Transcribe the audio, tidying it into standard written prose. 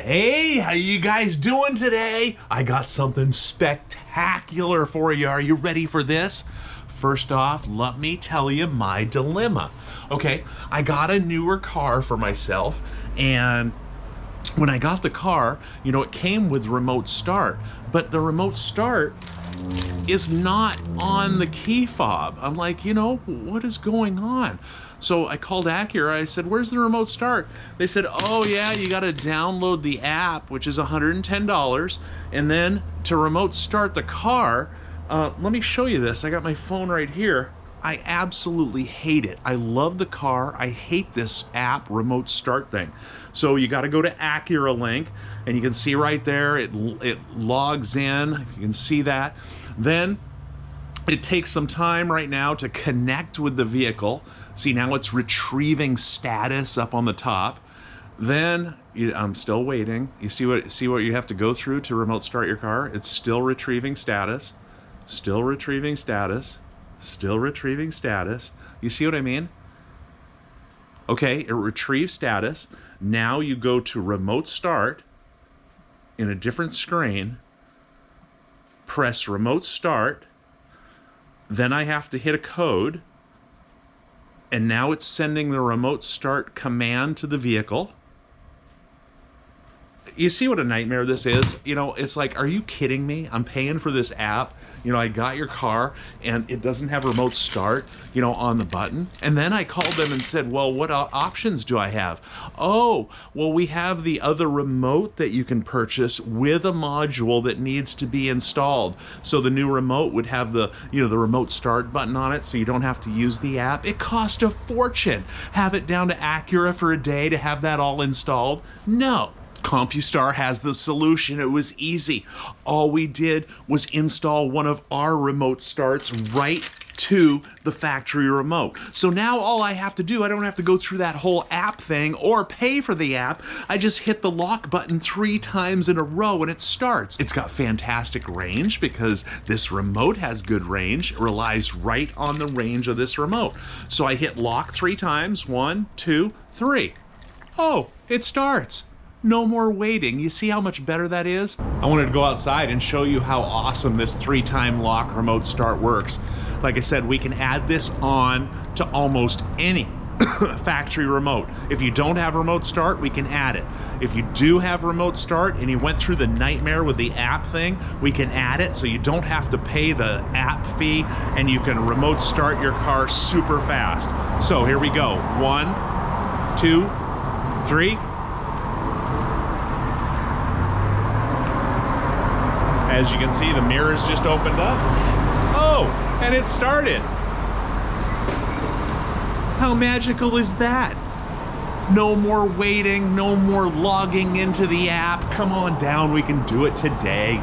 Hey, how you guys doing today? I got something spectacular for you. Are you ready for this? First off, let me tell you my dilemma. Okay, I got a newer car for myself, and when I got the car, you know, it came with remote start, but the remote start is not on the key fob. I'm like, you know, what is going on? So I called Acura. I said, where's the remote start? They said, oh yeah, you got to download the app, which is $110. And then to remote start the car, let me show you this. I got my phone right here. I absolutely hate it. I love the car. I hate this app remote start thing. So you got to go to Acura link, and you can see right there, it logs in. You can see that. Then it takes some time right now to connect with the vehicle. See, now it's retrieving status up on the top. Then I'm still waiting. You see what you have to go through to remote start your car? It's still retrieving status, still retrieving status, still retrieving status. You see what I mean? Okay, it retrieves status. Now you go to remote start in a different screen, press remote start, then I have to hit a code, and now it's sending the remote start command to the vehicle. You see what a nightmare this is? You know, it's like, are you kidding me? I'm paying for this app. You know, I got your car and it doesn't have remote start, you know, on the button. And then I called them and said, well, what options do I have? Oh, well, we have the other remote that you can purchase with a module that needs to be installed. So the new remote would have the, you know, the remote start button on it, so you don't have to use the app. It cost a fortune. Have it down to Acura for a day to have that all installed? No. Compustar has the solution. It was easy. All we did was install one of our remote starts right to the factory remote. So now all I have to do, I don't have to go through that whole app thing or pay for the app. I just hit the lock button 3 times in a row and it starts. It's got fantastic range because this remote has good range. It relies right on the range of this remote. So I hit lock 3 times, 1, 2, 3. Oh, it starts. No more waiting. You see how much better that is? I wanted to go outside and show you how awesome this 3-time lock remote start works. Like I said, we can add this on to almost any factory remote. If you don't have remote start, we can add it. If you do have remote start and you went through the nightmare with the app thing, we can add it so you don't have to pay the app fee and you can remote start your car super fast. So here we go. 1, 2, 3. As you can see, the mirrors just opened up. Oh, and it started. How magical is that? No more waiting, no more logging into the app. Come on down, we can do it today.